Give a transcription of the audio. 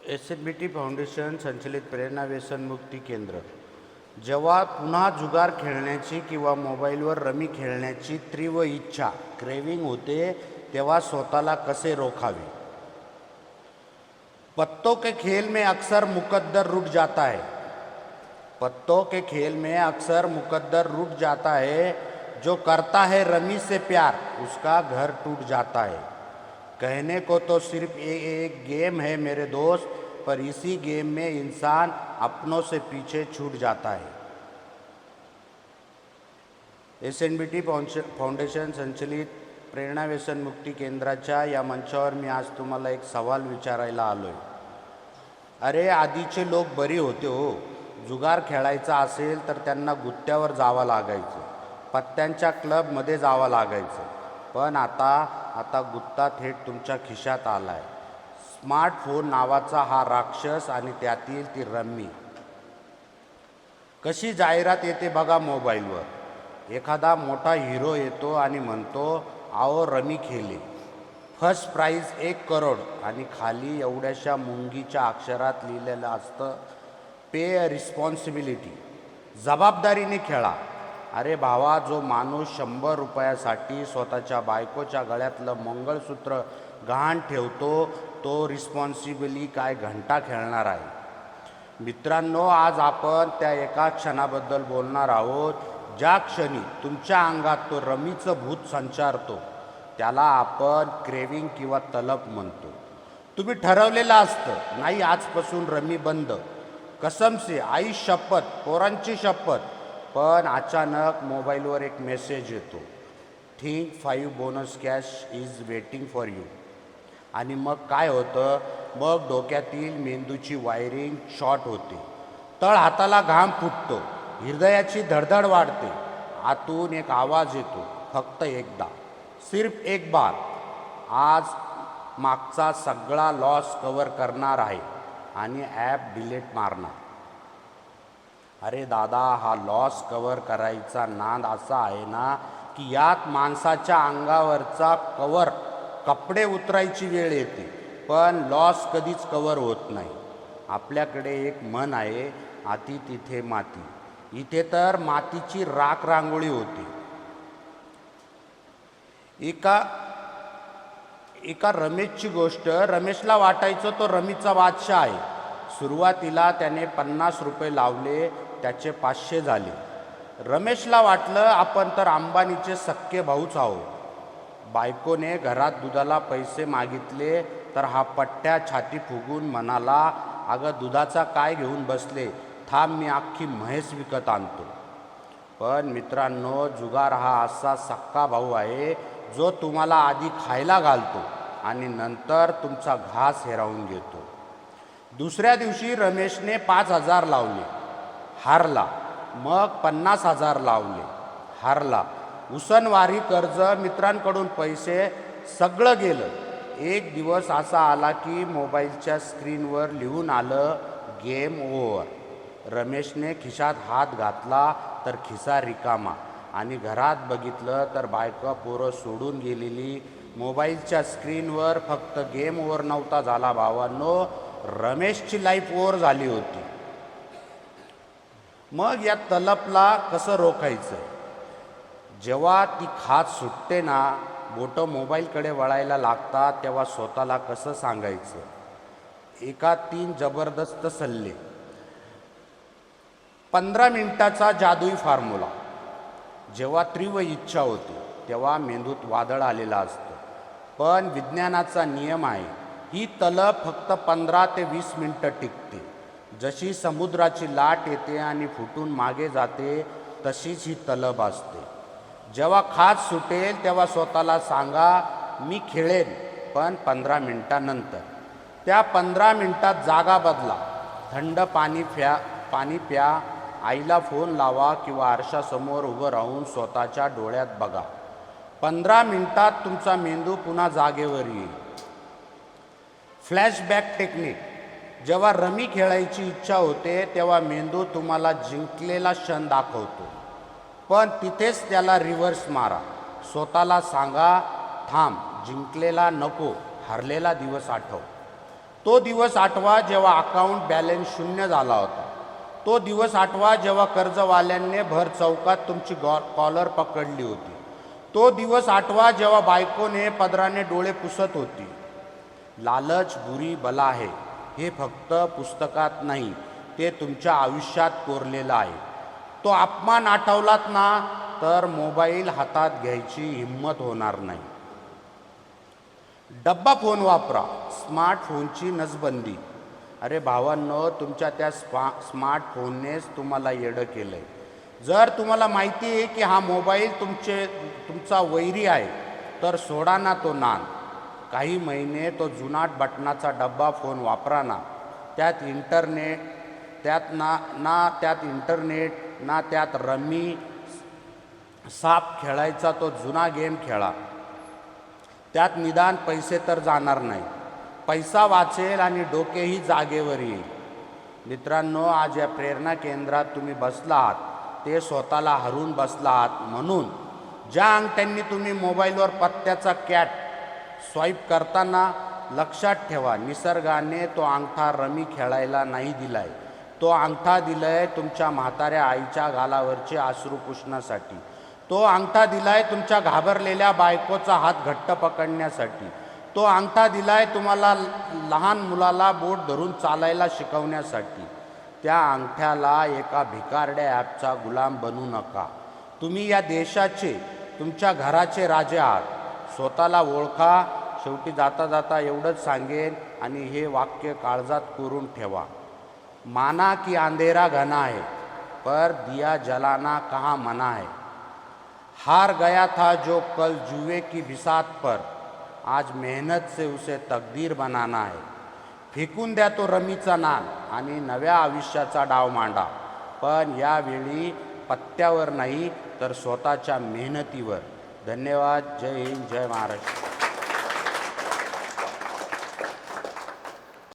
SNBT foundation संचलित प्रेरणा व्यसनमुक्ती केंद्र जेव्हा पुन्हा जुगार खेळण्याची किंवा मोबाईलवर रमी खेळण्याची तीव्र इच्छा क्रेविंग होते तेव्हा स्वतःला कसे रोखावे। पत्तों के खेल में अक्सर मुकद्दर रुट जाता है। पत्तों के खेल में अक्सर मुकद्दर रुट जाता है। जो करता है रमी से प्यार उसका घर टूट जाता है। कहने को तो सिर्फ एक गेम है मेरे दोस्त, पर इसी गेम में इंसान अपनों से पीछे छूट जाता है। SNBT फाउंडेशन संचलित प्रेरणा व्यसनमुक्ती केंद्राच्या या मंचावर मी आज तुम्हाला एक सवाल विचारायला आलोय। अरे आधीचे लोक बरी होते हो। जुगार खेळायचा असेल तर त्यांना गुत्त्यावर जावं लागायचं, पत्त्यांच्या क्लबमध्ये जावं लागायचं, पण आता गुत्ता थेट तुमच्या खिशात आलाय। स्मार्टफोन नावाचा हा राक्षस आणि त्यातील ती रम्मी। कशी जाहिरात येते बघा मोबाईलवर। एखादा मोठा हिरो येतो आणि म्हणतो आओ रमी खेले, फर्स्ट प्राइज 1 करोड, आणि खाली एवढ्याशा मुंगीच्या अक्षरात लिहिलेलं असतं पे रिस्पॉन्सिबिलिटी, जबाबदारीने खेळा। अरे भावा, जो माणूस 100 रुपयासाठी स्वतःच्या बायकोच्या गळ्यातलं मंगळसूत्र गहाण ठेवतो तो रिस्पॉन्सिबली काय घंटा खेळणार आहे। मित्रांनो, आज आपण त्या एका क्षणाबद्दल बोलणार आहोत ज्या क्षणी तुमच्या अंगात तो रमीचं भूत संचारतो त्याला आपण क्रेविंग किंवा तलब म्हणतो। तुम्ही ठरवलेलं असतं नाही आजपासून रमी बंद, कसम से, आई शपथ, पोरांची शपथ, पण अचानक मोबाईलवर एक मेसेज येतो, think 5 bonus cash is waiting for you. आणि मग काय होतं, मग डोक्यातील मेंदूची वायरिंग शॉर्ट होते, तळ हाताला घाम फुटतो, हृदयाची धडधड वाढते, आतून एक आवाज येतो, फक्त एकदा, सिर्फ एक बार। आज मागचा सगळा लॉस कव्हर करणार आहे आणि ॲप डिलीट मारणार। अरे दादा, हा लॉस कव्हर करायचा नाद असा आहे ना की यात माणसाच्या अंगावरचा कपडे उतरायची वेळ येते, पण लॉस कधीच कव्हर होत नाही। आपल्याकडे एक म्हण आहे, आती तिथे माती। इथे तर मातीची राख रांगोळी होती। एका रमेशची गोष्ट। रमेशला वाटायचं तो रमीचा बादशाह आहे। सुरुवातीला त्याने 50 रुपये लावले, त्याचे 500 झाले। रमेशला वाटलं आपण तर अंबानीचे सख्खे भाऊच आहोत। बायकोने घरात दुधाला पैसे मागितले तर हा पट्ट्या छाती फुगून म्हणाला, अगं दुधाचा काय घेऊन बसले, थांब मी अख्खी म्हैस विकत आणतो। पण मित्रांनो, जुगार हा असा सक्का भाऊ आहे जो तुम्हाला आधी खायला घालतो आणि नंतर तुमचा घास हिरावून घेतो। दुसऱ्या दिवशी रमेशने 5,000 लावले, हारला। मग 50,000 लावले, हारला। उसनवारी कर्ज, मित्रांकडून पैसे, सगळं गेलं। एक दिवस असा आला की मोबाईलच्या स्क्रीनवर लिहून आलं, गेम ओव्हर। रमेशने खिशात हात घातला तर खिसा रिकामा, आणि घरात बघितलं तर बायका पोरं सोडून गेलेली। मोबाईलच्या स्क्रीनवर फक्त गेम ओव्हर नव्हता झाला भावांनो, रमेशची लाईफ ओव्हर झाली होती। मग या तलपला कसं रोखायचं? जेव्हा ती खात सुटते ना, बोटं मोबाईलकडे वळायला लागतात, तेव्हा स्वतःला कसं सांगायचं? 3 जबरदस्त सल्ले। 15 मिनिटाचा जादुई फॉर्म्युला। जेव्हा तीव्र इच्छा होते तेव्हा मेंदूत वादळ आलेलं असतं, पण विज्ञानाचा नियम आहे, ही तलब फक्त 15 ते 20 मिनिटं टिकते। जशी समुद्राची लाट येते आणि फुटून मागे जाते, तशीच ही तलब असते। जेव्हा खात सुटेल तेव्हा स्वतःला सांगा, मी खेळेन, पण 15 मिनिटांनंतर। त्या 15 मिनिटात जागा बदला, थंड पाणी प्या, आईला फोन लावा किंवा आरशासमोर उभं राहून स्वतःच्या डोळ्यात बघा। 15 मिनिटात तुमचा मेंदू पुन्हा जागेवर येईल। Flashback technique. जेव्हा रमी खेळायची इच्छा होते तेव्हा मेंदू तुम्हाला जिंकलेला क्षण दाखवतो, पण तिथेच त्याला रिव्हर्स मारा। स्वतःला सांगा, थांब, जिंकलेला नको, हरलेला दिवस आठव। तो दिवस आठवा जेव्हा अकाउंट बॅलन्स शून्य झाला होता. तो दिवस आठवा जेव्हा कर्जवाल्यांनी भर चौकात तुमची कॉलर पकडली होती. तो दिवस आठवा जेव्हा बायकोने पदराने डोळे पुसत होती. लालच बुरी बला आहे हे फक्त पुस्तकात नाही, ते तुमच्या आयुष्यात कोरलेलं आहे. तो अपमान आठवलात ना तर मोबाईल हातात घ्यायची हिंमत होणार नाही. डब्बा फोन वापरा, स्मार्टफोनची नसबंदी. अरे भावांनो, तुमच्या त्या स्मार्टफोननेच तुम्हाला येडं केलं आहे. जर तुम्हाला माहिती आहे की हा मोबाईल तुमचा वैरी आहे तर सोडा ना तो नाद. काही महिने तो जुनाट बटनाचा डब्बा फोन वापरा ना. त्यात इंटरनेट ना त्यात रमी साप खेळायचा तो जुना गेम खेळा. त्यात निदान पैसे तर जाणार नाही, पैसा वाचेल आणि डोकेही जागेवर येईल. मित्रांनो, आज या प्रेरणा केंद्रात तुम्ही बसला आहात ते स्वतःला हरून बसला आहात. म्हणून ज्या अंगठ्यांनी तुम्ही मोबाईलवर पत्त्याचा कॅट स्वाईप करताना लक्षात ठेवा, निसर्गाने तो अंगठा रमी खेळायला नाही दिलाय. तो अंगठा दिलाय तुमच्या म्हाताऱ्या आईच्या गालावरचे अश्रू पुसण्यासाठी. तो अंगठा दिलाय तुमच्या घाबरलेल्या बायकोचा हात घट्ट पकडण्यासाठी. तो अंगठा दिलाय तुम्हाला लहान मुलाला बोट धरून चालायला शिकवण्यासाठी. त्या अंगठ्याला एका भिकारड्या ॲपचा गुलाम बनू नका. तुम्ही या देशाचे, तुमच्या घराचे राजे आहात. स्वतःला ओळखा. शेवटी जाता जाता एवढंच सांगेन आणि हे वाक्य काळजात कोरून ठेवा. माना कि अंधेरा घना है पर दिया जलाना कहाँ मना है. हार गया था जो कल जुए की बिसात पर, आज मेहनत से उसे तकदीर बनाना है. फेकून द्या तो रमीचा नाद आणि नव्या आयुष्याचा डाव मांडा. पण यावेळी पत्त्यावर नाही तर स्वतःच्या मेहनतीवर. धन्यवाद. जय हिंद, जय महाराष्ट्र.